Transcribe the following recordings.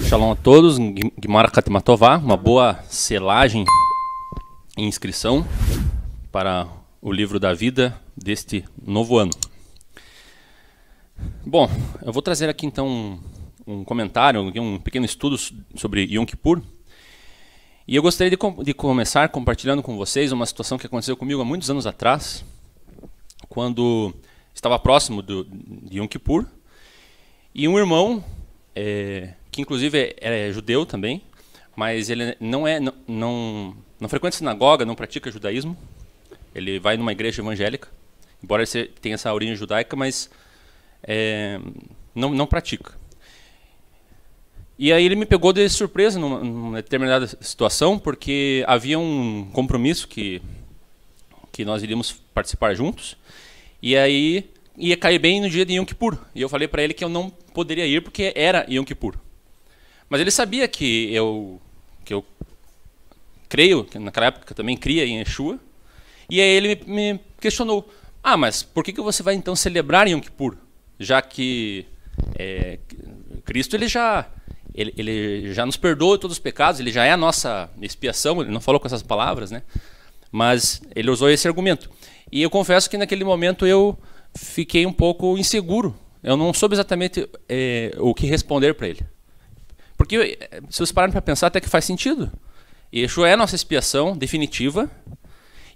Shalom a todos, Gemara Khatimatová, uma boa selagem e inscrição para o livro da vida deste novo ano. Bom, eu vou trazer aqui então um comentário, um pequeno estudo sobre Yom Kippur. E eu gostaria de começar compartilhando com vocês uma situação que aconteceu comigo há muitos anos atrás, quando estava próximo de Yom Kippur, e um irmão, que inclusive é judeu também, mas ele não frequenta sinagoga, não pratica judaísmo. Ele vai numa igreja evangélica, embora ele tenha essa origem judaica, mas não pratica. E aí ele me pegou de surpresa numa determinada situação, porque havia um compromisso que nós iríamos participar juntos, e aí ia cair bem no dia de Yom Kippur. E eu falei para ele que eu não poderia ir porque era Yom Kippur. Mas ele sabia que eu creio, que naquela época eu também cria em Yeshua, e aí ele me questionou: mas por que você vai então celebrar Yom Kippur? Já que Cristo ele já nos perdoou todos os pecados, ele já é a nossa expiação. Ele não falou com essas palavras, né? Mas ele usou esse argumento. E eu confesso que naquele momento eu fiquei um pouco inseguro. Eu não soube exatamente o que responder para ele. Porque, se vocês pararem para pensar, até que faz sentido. Yeshua é a nossa expiação definitiva,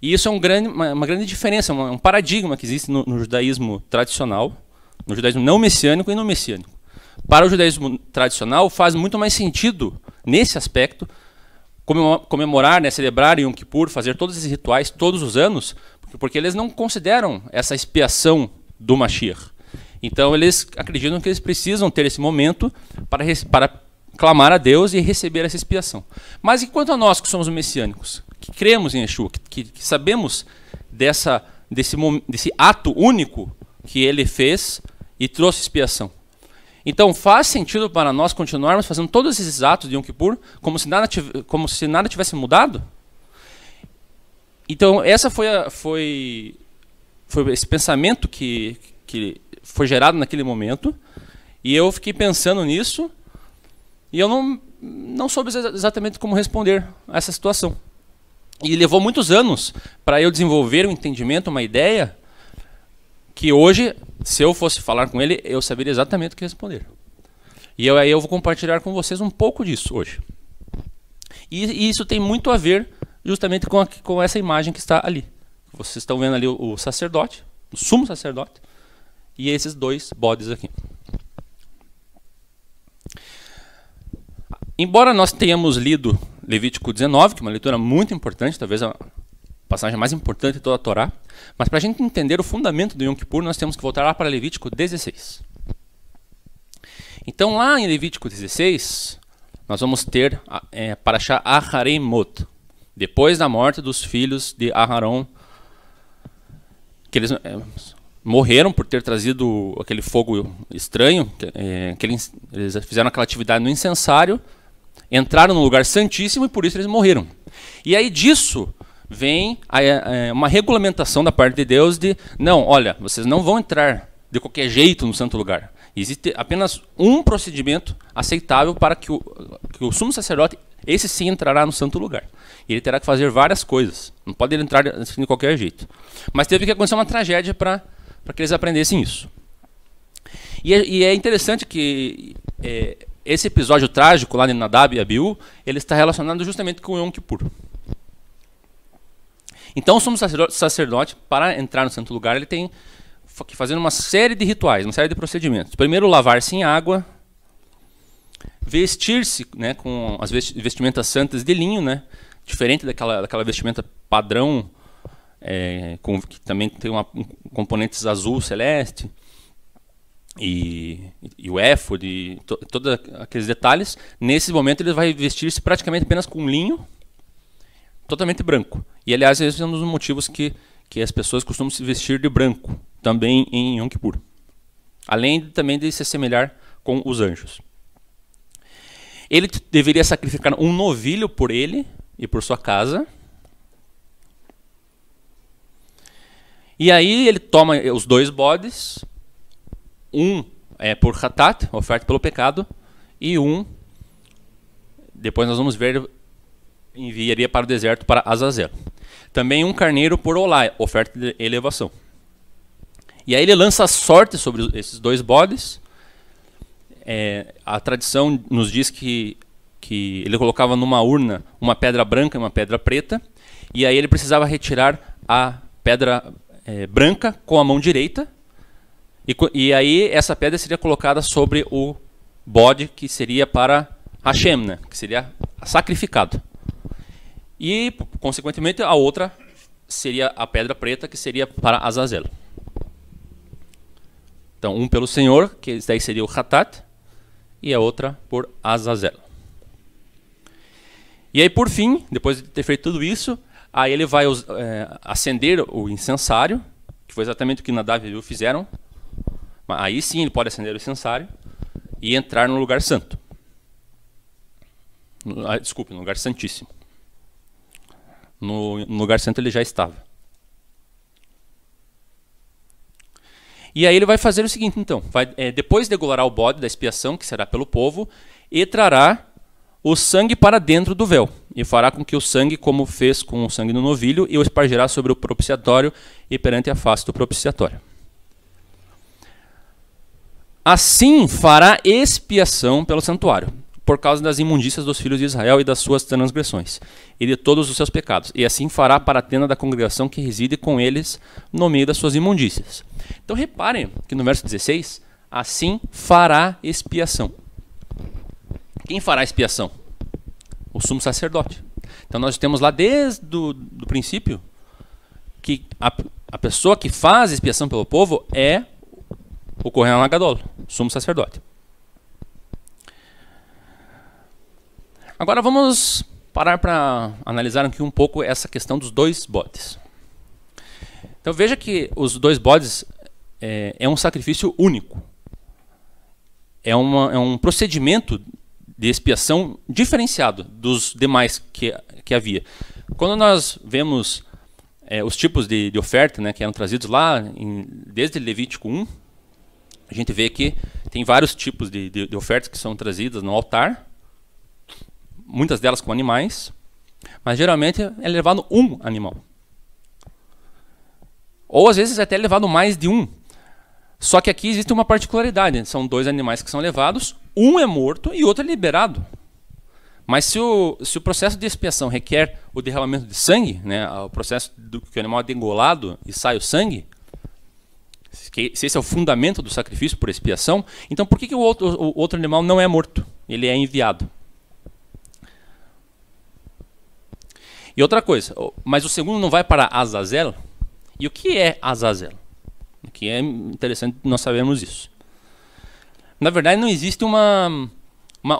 e isso é uma grande diferença, um paradigma que existe no judaísmo tradicional, no judaísmo não messiânico e no messiânico. Para o judaísmo tradicional, faz muito mais sentido, nesse aspecto, comemorar, né, celebrar Yom Kippur, fazer todos esses rituais todos os anos, porque eles não consideram essa expiação do Mashiach. Então, eles acreditam que eles precisam ter esse momento para clamar a Deus e receber essa expiação. Mas enquanto a nós que somos messiânicos, que cremos em Yeshua, que sabemos desse ato único que ele fez e trouxe expiação, então faz sentido para nós continuarmos fazendo todos esses atos de Yom Kippur como se nada tivesse mudado? Então essa foi esse pensamento que foi gerado naquele momento, e eu fiquei pensando nisso. E eu não soube exatamente como responder a essa situação. E levou muitos anos para eu desenvolver um entendimento, uma ideia, que hoje, se eu fosse falar com ele, eu saberia exatamente o que responder. E aí eu vou compartilhar com vocês um pouco disso hoje. E isso tem muito a ver justamente com essa imagem que está ali. Vocês estão vendo ali o sacerdote, o sumo sacerdote, e esses dois bodes aqui. Embora nós tenhamos lido Levítico 19, que é uma leitura muito importante, talvez a passagem mais importante de toda a Torá, mas para a gente entender o fundamento do Yom Kippur, nós temos que voltar lá para Levítico 16. Então, lá em Levítico 16, nós vamos ter Parashá Aharei Mot, depois da morte dos filhos de Aharon, que eles morreram por ter trazido aquele fogo estranho, que eles fizeram aquela atividade no incensário, entraram no lugar santíssimo e por isso eles morreram. E aí disso vem uma regulamentação da parte de Deus de, não, olha, vocês não vão entrar de qualquer jeito no santo lugar. Existe apenas um procedimento aceitável para que o sumo sacerdote, esse sim, entrará no santo lugar. E ele terá que fazer várias coisas. Não pode entrar de qualquer jeito. Mas teve que acontecer uma tragédia para que eles aprendessem isso. E é interessante que esse episódio trágico lá de Nadab e Abiú, ele está relacionado justamente com o Yom Kippur. Então o sumo sacerdote, para entrar no santo lugar, ele tem que fazer uma série de rituais, uma série de procedimentos. Primeiro, lavar-se em água, vestir-se, né, com as vestimentas santas de linho, né, diferente daquela vestimenta padrão, que também tem componentes azul celeste, e o éfode, e todos aqueles detalhes. Nesse momento ele vai vestir-se praticamente apenas com linho, totalmente branco. E aliás, esse é um dos motivos que as pessoas costumam se vestir de branco, também em Yom Kippur. Além também de se assemelhar com os anjos. Ele deveria sacrificar um novilho por ele e por sua casa. E aí ele toma os 2 bodes, um é por hatat, oferta pelo pecado, e um, depois nós vamos ver, enviaria para o deserto para Azazel. Também um carneiro por olá, oferta de elevação. E aí ele lança a sorte sobre esses 2 bodes. A tradição nos diz que ele colocava numa urna uma pedra branca e uma pedra preta, e aí ele precisava retirar a pedra branca com a mão direita, e aí essa pedra seria colocada sobre o bode que seria para Hashem, né? Que seria sacrificado. E, consequentemente, a outra seria a pedra preta, que seria para Azazel. Então, um pelo Senhor, que daí seria o Hatat, e a outra por Azazel. E aí, por fim, depois de ter feito tudo isso, aí ele vai acender o incensário, que foi exatamente o que Nadav e Abiú fizeram. Aí sim ele pode acender o incensário e entrar no lugar santo. Desculpe, no lugar santíssimo. No lugar santo ele já estava. E aí ele vai fazer o seguinte, então. Depois degolhará o bode da expiação, que será pelo povo, e trará o sangue para dentro do véu, e fará com que o sangue, como fez com o sangue do novilho, e o espargirá sobre o propiciatório e perante a face do propiciatório. Assim fará expiação pelo santuário, por causa das imundícias dos filhos de Israel e das suas transgressões, e de todos os seus pecados. E assim fará para a tenda da congregação que reside com eles no meio das suas imundícias. Então reparem que no verso 16, assim fará expiação. Quem fará expiação? O sumo sacerdote. Então nós temos lá desde o princípio que a pessoa que faz expiação pelo povo é o Kohen Hagadol, o sumo sacerdote. Agora vamos parar para analisar aqui um pouco essa questão dos 2 bodes. Então veja que os 2 bodes é um sacrifício único. É um procedimento de expiação diferenciado dos demais que havia. Quando nós vemos os tipos de oferta, né, que eram trazidos lá, desde Levítico 1, a gente vê que tem vários tipos de ofertas que são trazidas no altar, muitas delas com animais, mas geralmente é levado um animal. Ou às vezes até é levado mais de um. Só que aqui existe uma particularidade, são 2 animais que são levados, um é morto e outro é liberado. Mas se o processo de expiação requer o derramamento de sangue, né, o processo do que o animal é degolado e sai o sangue, se esse é o fundamento do sacrifício por expiação, então por que o outro animal não é morto? Ele é enviado. E outra coisa, mas o segundo não vai para Azazel? E o que é Azazel? Que é interessante nós sabermos isso. Na verdade, não existe uma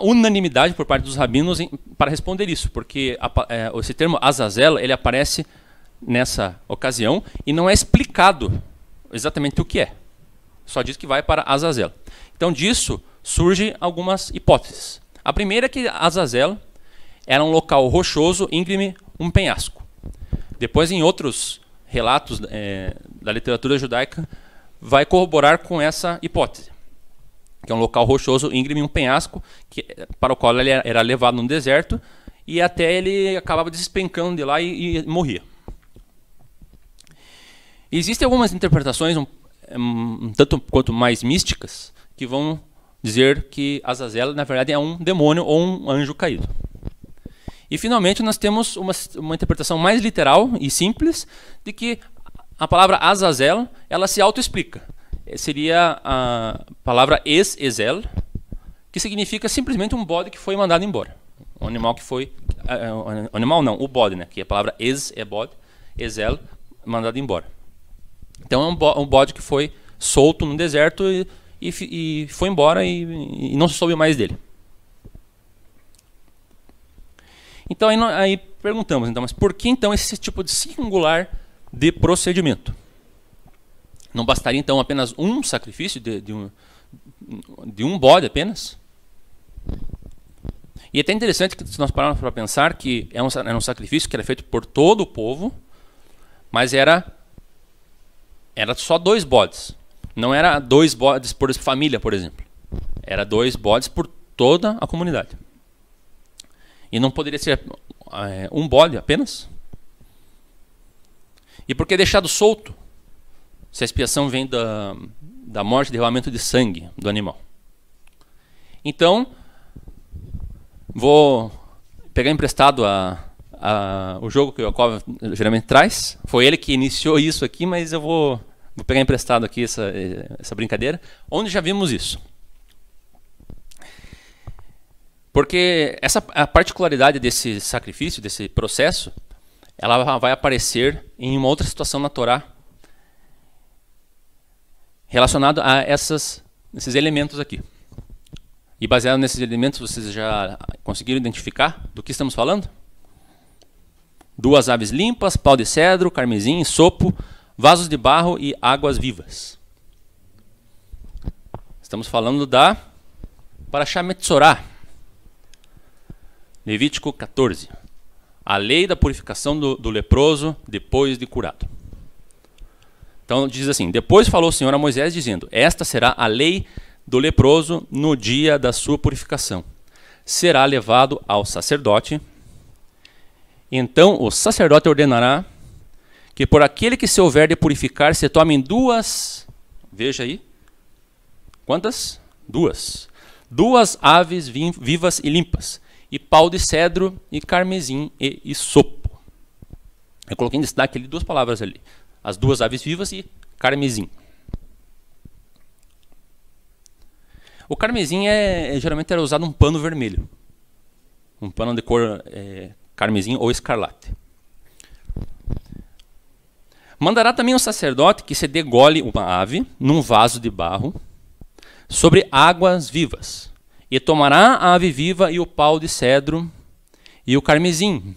unanimidade por parte dos rabinos para responder isso, porque esse termo Azazel ele aparece nessa ocasião e não é explicado exatamente o que é. Só diz que vai para Azazel. Então disso surgem algumas hipóteses. A primeira é que Azazel era um local rochoso, íngreme, um penhasco. Depois, em outros relatos da literatura judaica, vai corroborar com essa hipótese, que é um local rochoso, íngreme, um penhasco, para o qual ele era levado no deserto, e até ele acabava despencando de lá e morria. Existem algumas interpretações um tanto quanto mais místicas, que vão dizer que Azazel, na verdade, é um demônio ou um anjo caído. E, finalmente, nós temos uma interpretação mais literal e simples de que a palavra Azazel, ela se autoexplica. Seria a palavra Ezel, que significa simplesmente um bode que foi mandado embora. Um animal que foi... animal não, o bode, né? Que a palavra é bode, Ezel, mandado embora. Então é um bode que foi solto no deserto e foi embora e não se soube mais dele. Então aí perguntamos, então, mas por que então esse tipo de singular de procedimento? Não bastaria então apenas um sacrifício de um bode apenas? E é até interessante que, se nós pararmos para pensar, que era um sacrifício que era feito por todo o povo, mas era só 2 bodes. Não era 2 bodes por família, por exemplo. Era 2 bodes por toda a comunidade. E não poderia ser um bode apenas. E por que deixado solto? Se a expiação vem da morte e derramamento de sangue do animal. Então, vou pegar emprestado o jogo que o Yakov geralmente traz. Foi ele que iniciou isso aqui, mas eu vou pegar emprestado aqui essa brincadeira. Onde já vimos isso? Porque a particularidade desse sacrifício, desse processo, ela vai aparecer em uma outra situação na Torá, relacionado a esses elementos aqui. E baseado nesses elementos, vocês já conseguiram identificar do que estamos falando? 2 aves limpas, pau de cedro, carmesim, sopo, vasos de barro e águas vivas. Estamos falando da Parashá Metzorá, Levítico 14. A lei da purificação do leproso depois de curado. Então diz assim: depois falou o Senhor a Moisés dizendo: esta será a lei do leproso no dia da sua purificação. Será levado ao sacerdote. Então o sacerdote ordenará que por aquele que se houver de purificar se tomem 2, veja aí, quantas? 2. 2 aves vivas e limpas, e pau de cedro, e carmesim, e sopo. Eu coloquei em destaque ali 2 palavras ali. As 2 aves vivas e carmesim. O carmesim geralmente era usado um pano vermelho. Um pano de cor carmesim ou escarlate. Mandará também o sacerdote que se degole uma ave num vaso de barro sobre águas vivas. E tomará a ave viva e o pau de cedro e o carmesim,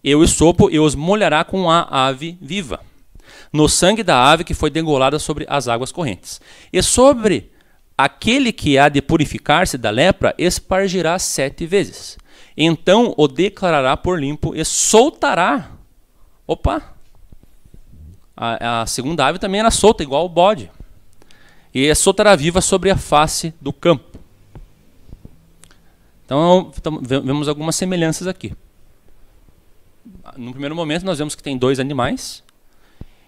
e o sopo, e os molhará com a ave viva, no sangue da ave que foi degolada sobre as águas correntes. E sobre aquele que há de purificar-se da lepra, espargirá 7 vezes. Então o declarará por limpo e soltará. Opa! A segunda ave também era solta, igual o bode. E soltará viva sobre a face do campo. Então, vemos algumas semelhanças aqui. No primeiro momento, nós vemos que tem 2 animais.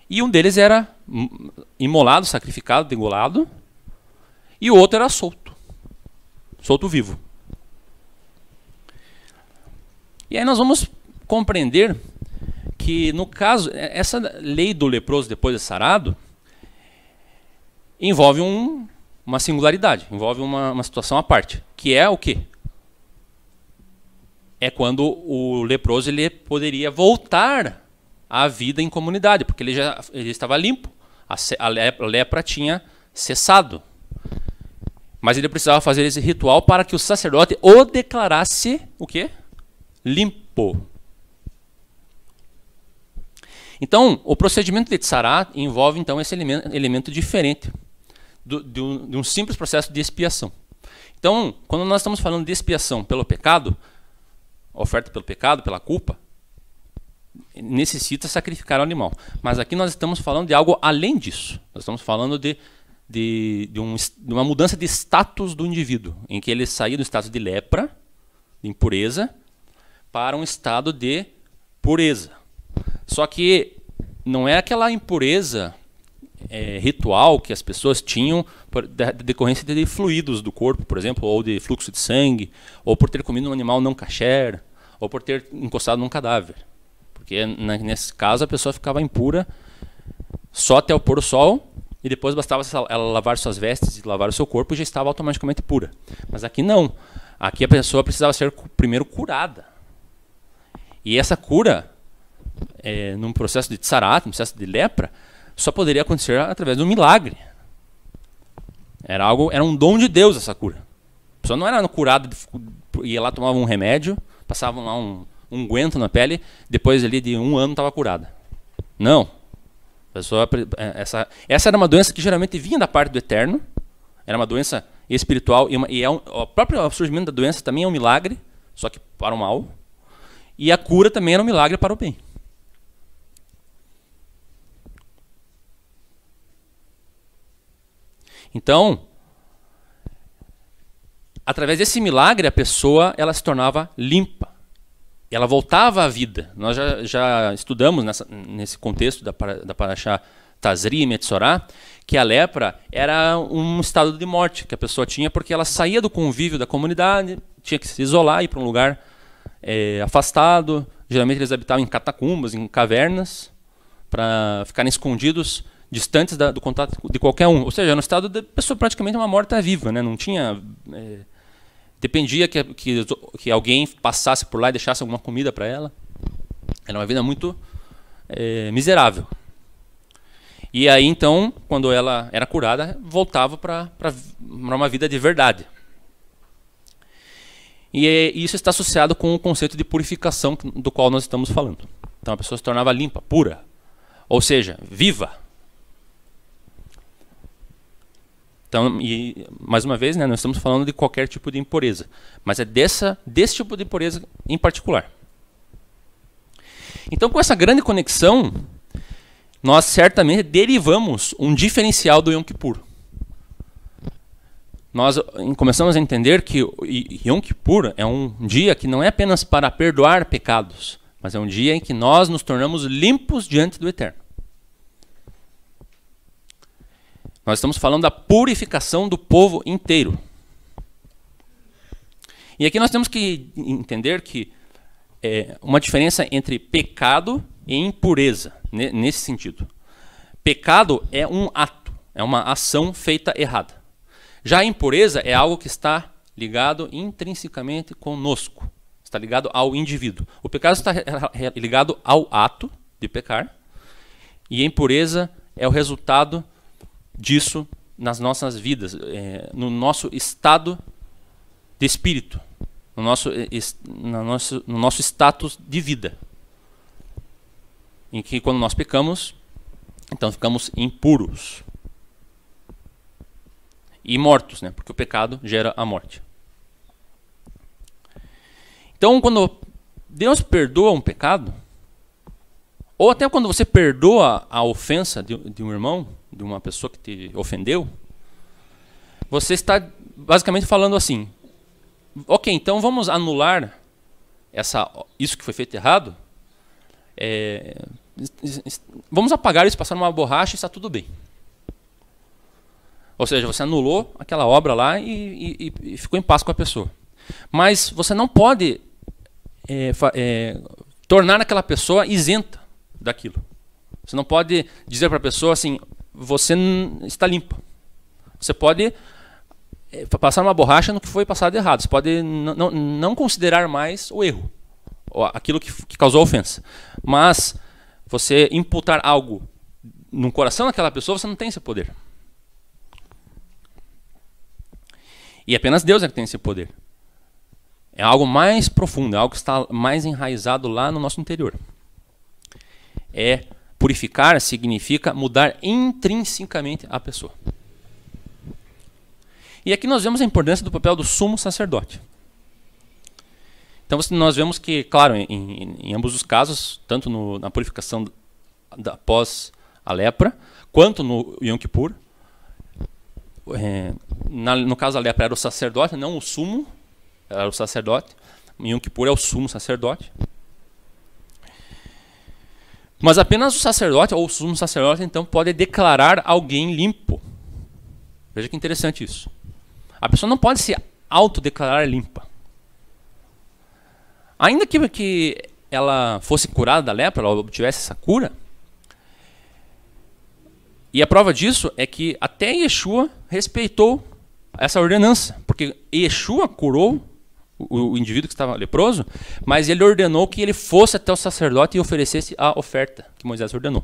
E um deles era imolado, sacrificado, degolado. E o outro era solto. Solto vivo. E aí nós vamos compreender que, no caso, essa lei do leproso depois de sarado envolve uma singularidade, envolve uma situação à parte. Que é o quê? É quando o leproso ele poderia voltar à vida em comunidade, porque ele estava limpo, a lepra tinha cessado. Mas ele precisava fazer esse ritual para que o sacerdote o declarasse o quê? Limpo. Então, o procedimento de tzará envolve então esse elemento diferente de um simples processo de expiação. Então, quando nós estamos falando de expiação pelo pecado, oferta pelo pecado, pela culpa, necessita sacrificar o animal. Mas aqui nós estamos falando de algo além disso. Nós estamos falando de uma mudança de status do indivíduo, em que ele saía do status de lepra, de impureza, para um estado de pureza. Só que não é aquela impureza ritual que as pessoas tinham da decorrência de fluidos do corpo, por exemplo, ou de fluxo de sangue, ou por ter comido um animal não kasher, ou por ter encostado num cadáver. Porque nesse caso a pessoa ficava impura só até o pôr do sol, e depois bastava ela lavar suas vestes e lavar o seu corpo e já estava automaticamente pura. Mas aqui não. Aqui a pessoa precisava ser primeiro curada. E essa cura, num processo de tsarat, num processo de lepra, só poderia acontecer através de um milagre. Era um dom de Deus essa cura. A pessoa não era curada, ia lá, tomava um remédio, passava lá um unguento na pele, depois ali de 1 ano estava curada. Não. Essa era uma doença que geralmente vinha da parte do Eterno, era uma doença espiritual, o próprio surgimento da doença também é um milagre, só que para o mal, e a cura também era um milagre para o bem. Então, através desse milagre, a pessoa ela se tornava limpa. Ela voltava à vida. Nós já estudamos nesse contexto da Parashá Tazri e Metzorá, que a lepra era um estado de morte que a pessoa tinha porque ela saía do convívio da comunidade, tinha que se isolar, ir para um lugar afastado. Geralmente eles habitavam em catacumbas, em cavernas, para ficarem escondidos, distantes do contato de qualquer um. Ou seja, no estado de pessoa praticamente uma morta-viva, né? Não tinha... dependia que alguém passasse por lá e deixasse alguma comida para ela. Era uma vida muito miserável. E aí, então, quando ela era curada, voltava para uma vida de verdade. E isso está associado com o conceito de purificação do qual nós estamos falando. Então, a pessoa se tornava limpa, pura, ou seja, viva. Então, e mais uma vez, né, nós estamos falando de qualquer tipo de impureza, mas é desse tipo de impureza em particular. Então, com essa grande conexão, nós certamente derivamos um diferencial do Yom Kippur. Nós começamos a entender que Yom Kippur é um dia que não é apenas para perdoar pecados, mas é um dia em que nós nos tornamos limpos diante do Eterno. Nós estamos falando da purificação do povo inteiro. E aqui nós temos que entender que uma diferença entre pecado e impureza, nesse sentido. Pecado é um ato, é uma ação feita errada. Já a impureza é algo que está ligado intrinsecamente conosco, está ligado ao indivíduo. O pecado está ligado ao ato de pecar, e a impureza é o resultado disso nas nossas vidas, no nosso estado de espírito, no nosso status de vida, em que quando nós pecamos, então ficamos impuros e mortos, né? Porque o pecado gera a morte. Então, quando Deus perdoa um pecado, ou até quando você perdoa a ofensa de um irmão, de uma pessoa que te ofendeu, você está basicamente falando assim: ok, então vamos anular isso que foi feito errado, vamos apagar isso, passar uma borracha e está tudo bem. Ou seja, você anulou aquela obra lá e ficou em paz com a pessoa. Mas você não pode tornar aquela pessoa isenta daquilo. Você não pode dizer para a pessoa assim: você está limpa. Você pode passar uma borracha no que foi passado errado. Você pode não considerar mais o erro, aquilo que causou a ofensa. Mas você imputar algo no coração daquela pessoa, você não tem esse poder. E apenas Deus é que tem esse poder. É algo mais profundo, é algo que está mais enraizado lá no nosso interior. Purificar significa mudar intrinsecamente a pessoa. E aqui nós vemos a importância do papel do sumo sacerdote. Então nós vemos que, claro, em ambos os casos, tanto na purificação após a lepra, quanto no Yom Kippur, no caso da lepra era o sacerdote, não o sumo, era o sacerdote. Em Yom Kippur é o sumo sacerdote. Mas apenas o sacerdote, ou o sumo sacerdote, então, pode declarar alguém limpo. Veja que interessante isso. A pessoa não pode se autodeclarar limpa. Ainda que ela fosse curada da lepra, ela obtivesse essa cura, e a prova disso é que até Yeshua respeitou essa ordenança, porque Yeshua curou o indivíduo que estava leproso, mas ele ordenou que ele fosse até o sacerdote e oferecesse a oferta que Moisés ordenou.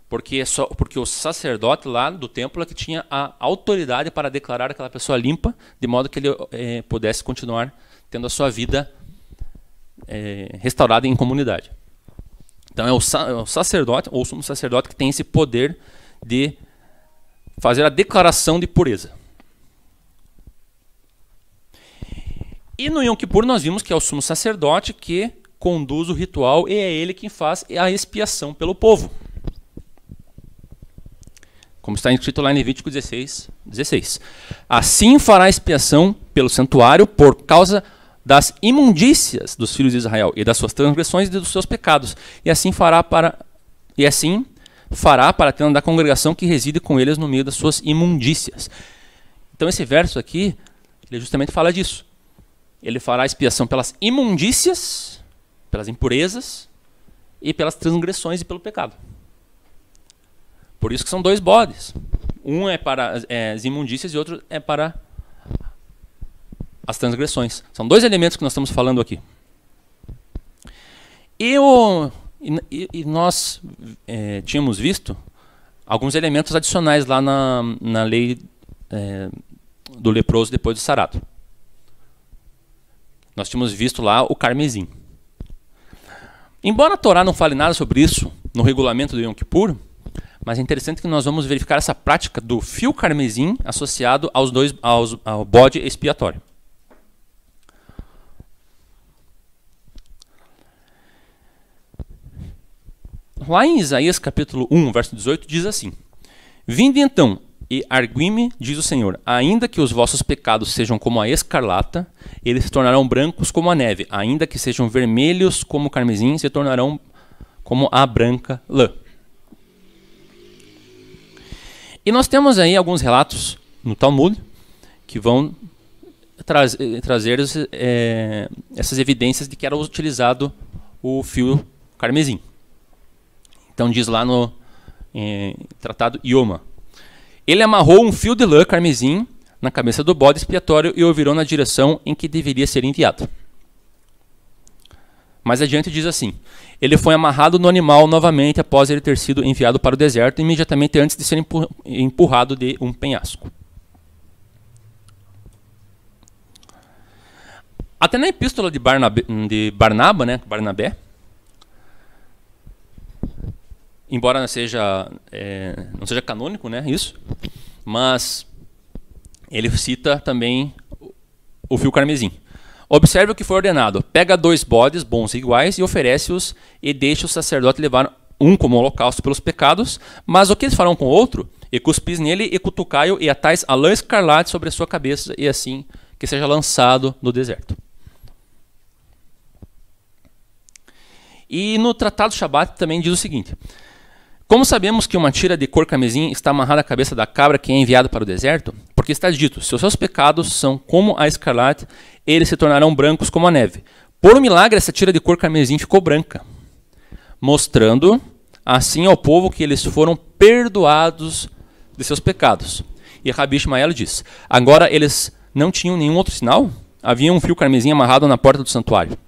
Porque o sacerdote lá do templo é que tinha a autoridade para declarar aquela pessoa limpa, de modo que ele pudesse continuar tendo a sua vida restaurada em comunidade. Então é o sacerdote, ou o sumo sacerdote, que tem esse poder de fazer a declaração de pureza. E no Yom Kippur nós vimos que é o sumo sacerdote que conduz o ritual e é ele quem faz a expiação pelo povo. Como está escrito lá em Levítico 16. Assim fará expiação pelo santuário por causa das imundícias dos filhos de Israel e das suas transgressões e dos seus pecados. E assim fará para a tenda da congregação que reside com eles no meio das suas imundícias. Então esse verso aqui, ele justamente fala disso. Ele fará expiação pelas imundícias, pelas impurezas e pelas transgressões e pelo pecado. Por isso que são 2 bodes. Um é para as imundícias e outro é para as transgressões. São 2 elementos que nós estamos falando aqui. E nós tínhamos visto alguns elementos adicionais lá na lei do leproso depois do sarado. Nós tínhamos visto lá o carmesim. Embora a Torá não fale nada sobre isso no regulamento do Yom Kippur, mas é interessante que nós vamos verificar essa prática do fio carmesim associado ao bode expiatório. Lá em Isaías capítulo 1, verso 18, diz assim: Vinde então, e argui-me, diz o Senhor, ainda que os vossos pecados sejam como a escarlata, eles se tornarão brancos como a neve, ainda que sejam vermelhos como o carmesim, se tornarão como a branca lã. E nós temos aí alguns relatos no Talmud que vão trazer essas evidências de que era utilizado o fio carmesim. Então diz lá no tratado Yoma: Ele amarrou um fio de lã carmesim na cabeça do bode expiatório e o virou na direção em que deveria ser enviado. Mais adiante diz assim: Ele foi amarrado no animal novamente após ele ter sido enviado para o deserto, imediatamente antes de ser empurrado de um penhasco. Até na epístola de Barnabé, embora não seja canônico, né, isso, mas ele cita também o fio carmesim. Observe o que foi ordenado: pega 2 bodes bons e iguais e oferece-os e deixa o sacerdote levar um como holocausto pelos pecados, mas o que eles farão com o outro? E cuspis nele e cutucai-o e atais a lã escarlate sobre a sua cabeça e assim que seja lançado no deserto. E no Tratado Shabat também diz o seguinte: Como sabemos que uma tira de cor carmesim está amarrada à cabeça da cabra que é enviada para o deserto? Porque está dito: se os seus pecados são como a escarlate, eles se tornarão brancos como a neve. Por um milagre, essa tira de cor carmesim ficou branca, mostrando assim ao povo que eles foram perdoados de seus pecados. E Rabi Ishmael diz: agora eles não tinham nenhum outro sinal? Havia um fio carmesim amarrado na porta do santuário.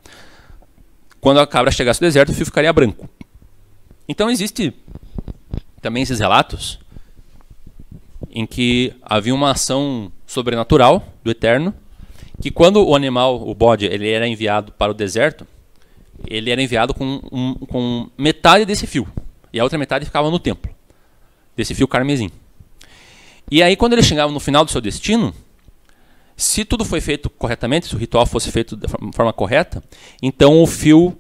Quando a cabra chegasse ao deserto, o fio ficaria branco. Então existe também esses relatos em que havia uma ação sobrenatural do Eterno, que quando o animal, o bode, ele era enviado para o deserto, ele era enviado com metade desse fio, e a outra metade ficava no templo, desse fio carmesim. E aí quando ele chegava no final do seu destino, se tudo foi feito corretamente, se o ritual fosse feito de forma correta, então o fio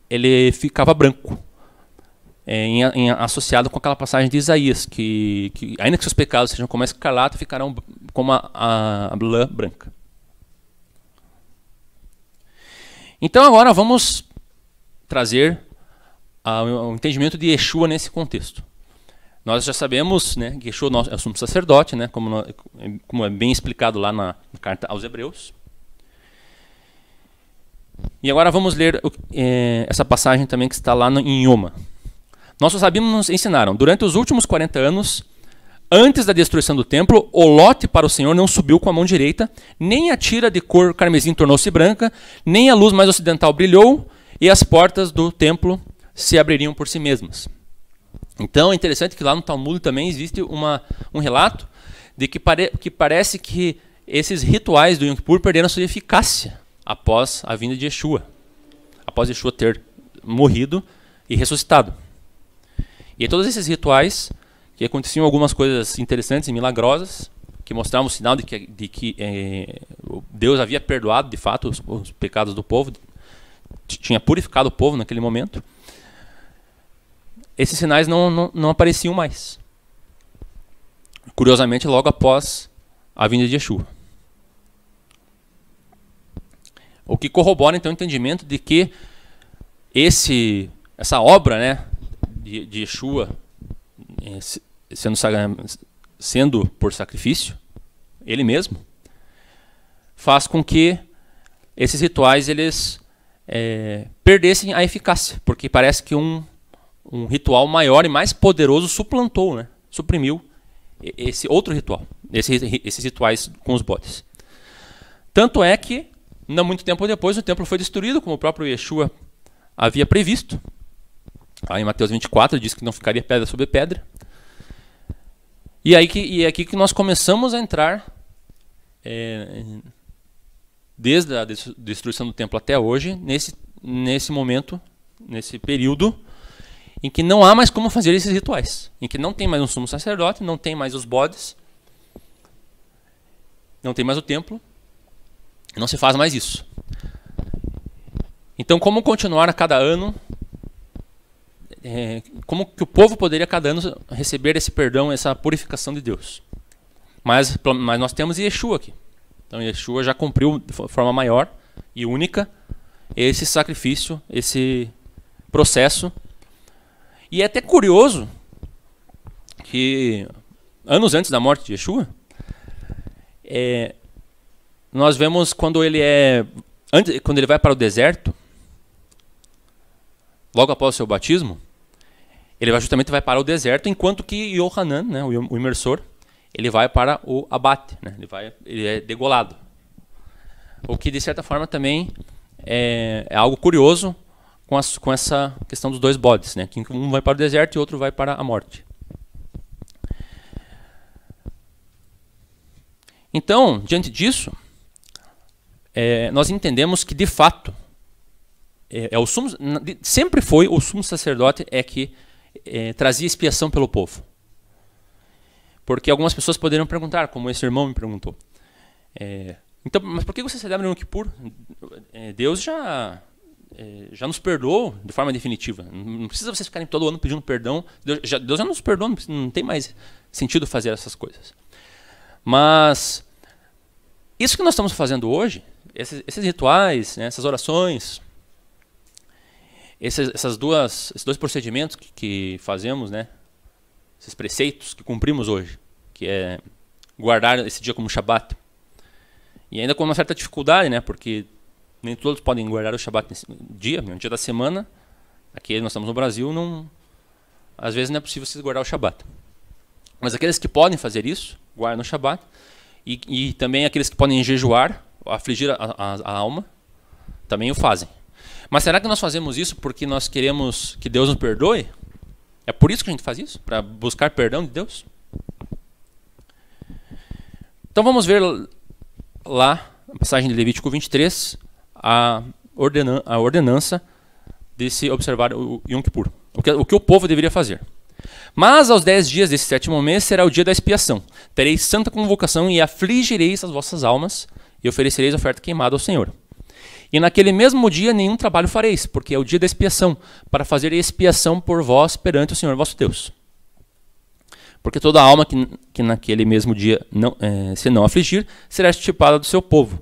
ele ficava branco. Associado com aquela passagem de Isaías, que ainda que seus pecados sejam como a escarlata, ficarão como a lã branca. Então agora vamos trazer o entendimento de Yeshua nesse contexto. Nós já sabemos, né, que Yeshua é o sumo sacerdote, né, como é bem explicado lá na carta aos Hebreus. E agora vamos ler essa passagem também que está lá em Yoma. Nossos rabinos nos ensinaram: durante os últimos 40 anos, antes da destruição do templo, o lote para o Senhor não subiu com a mão direita, nem a tira de cor carmesim tornou-se branca, nem a luz mais ocidental brilhou, e as portas do templo se abririam por si mesmas. Então é interessante que lá no Talmud também existe um relato de que parece que esses rituais do Yom Kippur perderam sua eficácia após a vinda de Yeshua, após Yeshua ter morrido e ressuscitado. E todos esses rituais, que aconteciam algumas coisas interessantes e milagrosas, que mostrava um sinal de que Deus havia perdoado de fato os pecados do povo, tinha purificado o povo naquele momento. Esses sinais não apareciam mais. Curiosamente, logo após a vinda de Yeshua. O que corrobora então o entendimento de que essa obra, né, de Yeshua sendo por sacrifício, ele mesmo, faz com que esses rituais eles perdessem a eficácia, porque parece que um ritual maior e mais poderoso suplantou, né, suprimiu esse outro ritual, esses rituais com os bodes. Tanto é que, não muito tempo depois, o templo foi destruído, como o próprio Yeshua havia previsto. Aí em Mateus 24 diz que não ficaria pedra sobre pedra. E é aqui que nós começamos a entrar, desde a destruição do templo até hoje, nesse momento, nesse período, em que não há mais como fazer esses rituais, em que não tem mais um sumo sacerdote, não tem mais os bodes, não tem mais o templo, não se faz mais isso. Então, como continuar a cada ano, como que o povo poderia a cada ano receber esse perdão, essa purificação de Deus? Mas nós temos Yeshua aqui. Então, Yeshua já cumpriu de forma maior e única esse sacrifício, esse processo. E é até curioso que, anos antes da morte de Yeshua, nós vemos quando ele vai para o deserto, logo após o seu batismo, ele justamente vai para o deserto, enquanto que Yohanan, né, o imersor, ele vai para o abate, né, ele é degolado. O que, de certa forma, também é algo curioso com essa questão dos dois bodes, né, que um vai para o deserto e outro vai para a morte. Então, diante disso, nós entendemos que, de fato, sempre foi o sumo sacerdote que trazia expiação pelo povo. Porque algumas pessoas poderiam perguntar, como esse irmão me perguntou, então, mas por que você celebra Yom Kippur? Deus já nos perdoou de forma definitiva. Não precisa vocês ficarem todo ano pedindo perdão. Deus já nos perdoou, não tem mais sentido fazer essas coisas. Mas isso que nós estamos fazendo hoje, esses rituais, né, essas orações, esses dois procedimentos que fazemos, né, esses preceitos que cumprimos hoje, que é guardar esse dia como Shabat, e ainda com uma certa dificuldade, né, porque nem todos podem guardar o Shabat nesse dia, no dia da semana. Aqui nós estamos no Brasil, às vezes não é possível vocês guardar o Shabat. Mas aqueles que podem fazer isso, guardam o Shabat, e também aqueles que podem jejuar, afligir a alma, também o fazem. Mas será que nós fazemos isso porque nós queremos que Deus nos perdoe? É por isso que a gente faz isso? Para buscar perdão de Deus? Então vamos ver lá, a passagem de Levítico 23, a ordenança de se observar o Yom Kippur. O que o povo deveria fazer. Mas aos 10 dias desse 7º mês será o dia da expiação. Tereis santa convocação e afligireis as vossas almas e oferecereis oferta queimada ao Senhor. E naquele mesmo dia nenhum trabalho fareis, porque é o dia da expiação, para fazer expiação por vós perante o Senhor vosso Deus. Porque toda alma que naquele mesmo dia se não afligir, será extirpada do seu povo.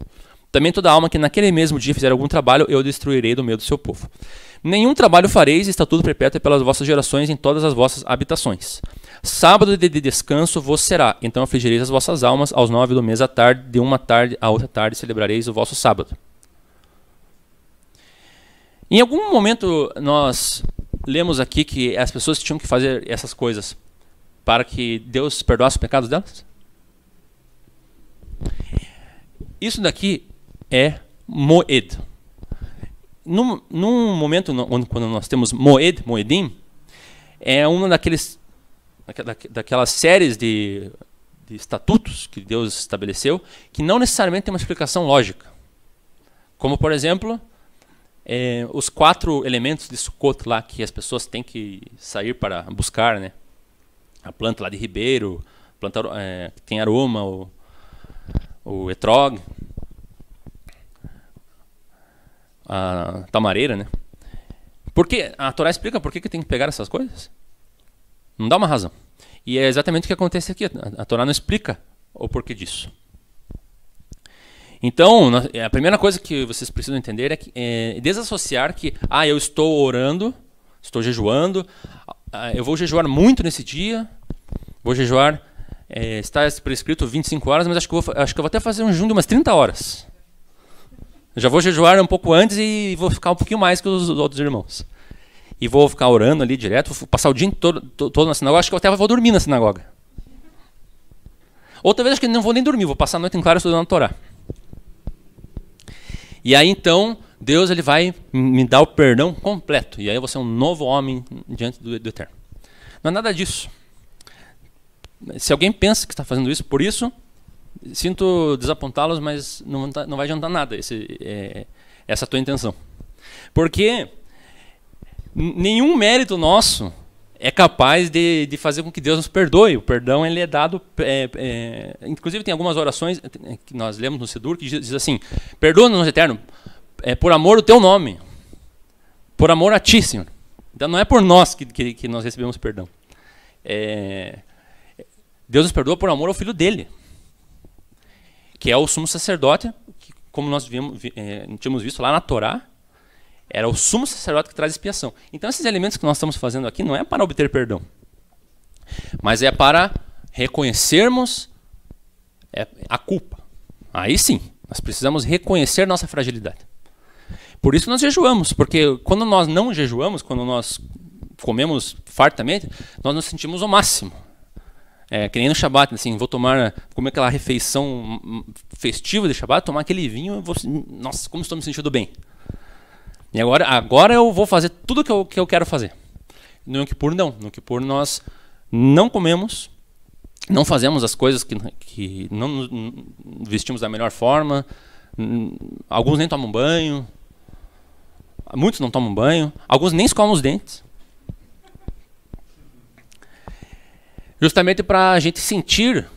Também toda alma que naquele mesmo dia fizer algum trabalho, eu destruirei do meio do seu povo. Nenhum trabalho fareis, estatuto perpétuo pelas vossas gerações em todas as vossas habitações. Sábado de descanso vos será, então afligireis as vossas almas aos 9 do mês à tarde, de uma tarde a outra tarde celebrareis o vosso sábado. Em algum momento nós lemos aqui que as pessoas tinham que fazer essas coisas para que Deus perdoasse os pecados delas? Isso daqui é Moed. Num momento quando nós temos Moedim, é uma daquelas séries de estatutos que Deus estabeleceu, que não necessariamente tem uma explicação lógica. Como, por exemplo, os 4 elementos de Sukkot lá, que as pessoas têm que sair para buscar, né? A planta lá de ribeiro, planta que tem aroma, o etrog, a tamareira, né? Porque a Torá explica por que tem que pegar essas coisas? Não dá uma razão. E é exatamente o que acontece aqui. A Torá não explica o porquê disso. Então, a primeira coisa que vocês precisam entender é desassociar que eu estou orando, estou jejuando, eu vou jejuar muito nesse dia, vou jejuar, está prescrito 25 horas, mas acho que eu vou até fazer um jejum de umas 30 horas. Eu já vou jejuar um pouco antes e vou ficar um pouquinho mais que os outros irmãos. E vou ficar orando ali direto, vou passar o dia todo na sinagoga, acho que eu até vou dormir na sinagoga. Outra vez acho que não vou nem dormir, vou passar a noite em claro estudando a Torá. E aí então, Deus ele vai me dar o perdão completo. E aí eu vou ser um novo homem diante do Eterno. Não é nada disso. Se alguém pensa que está fazendo isso, por isso, sinto desapontá-los, mas não vai adiantar nada essa tua intenção. Porque nenhum mérito nosso é capaz de fazer com que Deus nos perdoe. O perdão ele é dado... inclusive tem algumas orações que nós lemos no Sidur que diz assim: perdoa-nos, Eterno, por amor do teu nome, por amor a ti, Senhor. Então não é por nós que nós recebemos perdão. Deus nos perdoa por amor ao Filho dele, que é o sumo sacerdote, que, como nós tínhamos visto lá na Torá, era o sumo sacerdote que traz expiação. Então esses elementos que nós estamos fazendo aqui não é para obter perdão, mas é para reconhecermos a culpa. Aí sim, nós precisamos reconhecer nossa fragilidade. Por isso nós jejuamos, porque quando nós não jejuamos, quando nós comemos fartamente, nós nos sentimos ao máximo. Que nem no Shabat, assim, comer aquela refeição festiva de Shabat, tomar aquele vinho, nossa, como estou me sentindo bem. E agora eu vou fazer tudo que eu quero fazer. No Yom Kippur não. No Yom Kippur nós não comemos, não fazemos as coisas que não vestimos da melhor forma. Alguns nem tomam banho. Muitos não tomam banho. Alguns nem escovam os dentes. Justamente para a gente sentir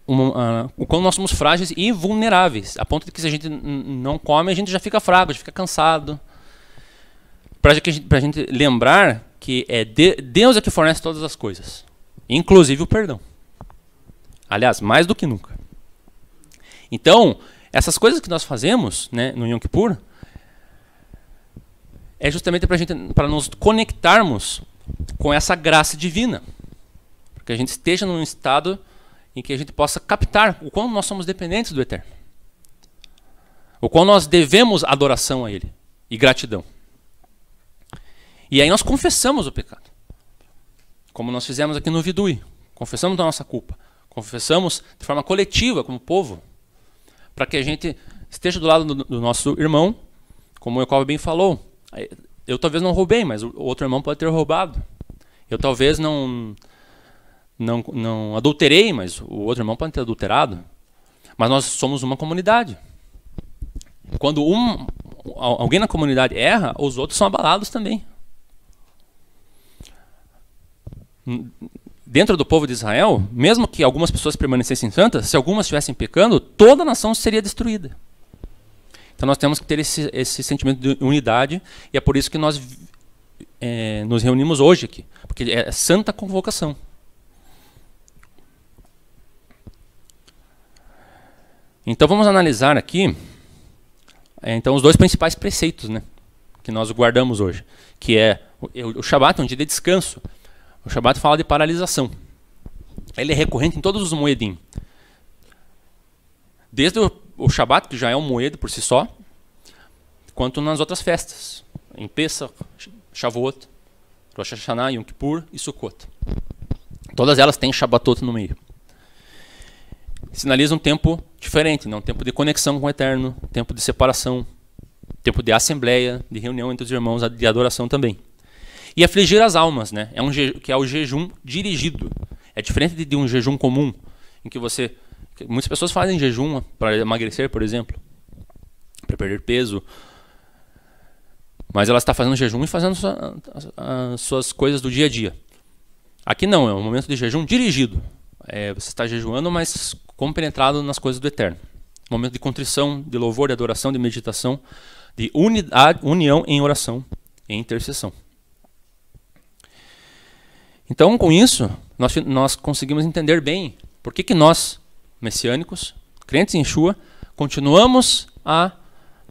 o quanto nós somos frágeis e vulneráveis, a ponto de que se a gente não come, a gente já fica fraco, já fica cansado. Para a gente lembrar que Deus é que fornece todas as coisas, inclusive o perdão. Aliás, mais do que nunca. Então, essas coisas que nós fazemos, né, no Yom Kippur, é justamente para nos conectarmos com essa graça divina. Para que a gente esteja num estado em que a gente possa captar o quão nós somos dependentes do Eterno. O quão nós devemos adoração a Ele e gratidão. E aí nós confessamos o pecado. Como nós fizemos aqui no Vidui. Confessamos da nossa culpa. Confessamos de forma coletiva, como povo. Para que a gente esteja do lado do nosso irmão, como o Jacob bem falou. Eu talvez não roubei, mas o outro irmão pode ter roubado. Eu talvez não adulterei, mas o outro irmão pode ter adulterado. Mas nós somos uma comunidade. Quando alguém na comunidade erra, os outros são abalados também. Dentro do povo de Israel, mesmo que algumas pessoas permanecessem santas, se algumas estivessem pecando, toda a nação seria destruída. Então nós temos que ter esse sentimento de unidade, e é por isso que nós nos reunimos hoje aqui, porque é santa convocação. Então vamos analisar aqui então, os dois principais preceitos, né, que nós guardamos hoje, que é o Shabat, um dia de descanso. O Shabat fala de paralisação. Ele é recorrente em todos os moedim. Desde o Shabat, que já é um moedo por si só, quanto nas outras festas. Em Pesach, Shavuot, Rosh Hashanah, Yom Kippur e Sukkot. Todas elas têm Shabbatot no meio. Sinaliza um tempo diferente, né? Um tempo de conexão com o Eterno, tempo de separação, tempo de assembleia, de reunião entre os irmãos, de adoração também. E afligir as almas, né? Que é o jejum dirigido. É diferente de um jejum comum, em que muitas pessoas fazem jejum para emagrecer, por exemplo, para perder peso, mas ela está fazendo jejum e fazendo as suas coisas do dia a dia. Aqui não, é um momento de jejum dirigido. você está jejuando, mas compenetrado nas coisas do Eterno. Momento de contrição, de louvor, de adoração, de meditação, de unidade, união em oração, em intercessão. Então, com isso, nós conseguimos entender bem por que nós, messiânicos, crentes em Yeshua, continuamos a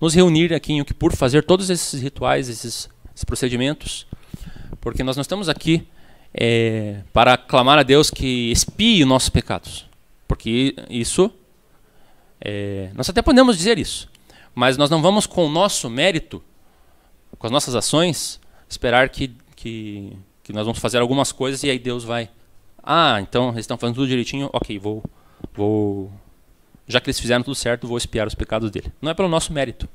nos reunir aqui em Yom Kippur, fazer todos esses rituais, esses procedimentos, porque nós não estamos aqui para clamar a Deus que expie os nossos pecados, porque isso, nós até podemos dizer isso, mas nós não vamos com o nosso mérito, com as nossas ações, esperar que nós vamos fazer algumas coisas e aí Deus vai, então eles estão fazendo tudo direitinho, ok, já que eles fizeram tudo certo, vou expiar os pecados dele. Não é pelo nosso mérito.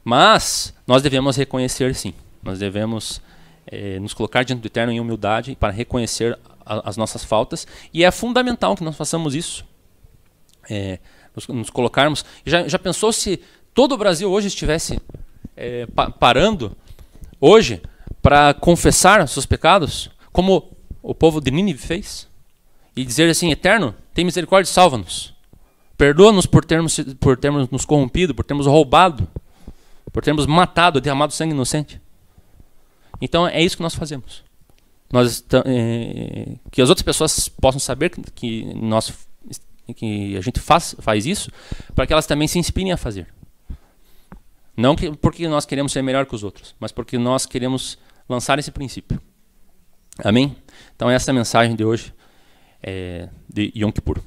Mas nós devemos reconhecer, sim. Nós devemos nos colocar diante do Eterno em humildade para reconhecer as nossas faltas. E é fundamental que nós façamos isso. Nos colocarmos. Já pensou se todo o Brasil hoje estivesse parando hoje para confessar seus pecados, como o povo de Nínive fez? E dizer assim: Eterno, tem misericórdia e salva-nos. Perdoa-nos por termos nos corrompido, por termos roubado, por termos matado, derramado sangue inocente. Então é isso que nós fazemos. Que as outras pessoas possam saber que a gente faz isso, para que elas também se inspirem a fazer. Não porque nós queremos ser melhor que os outros, mas porque nós queremos lançar esse princípio. Amém? Então essa é a mensagem de hoje, de Yom Kippur.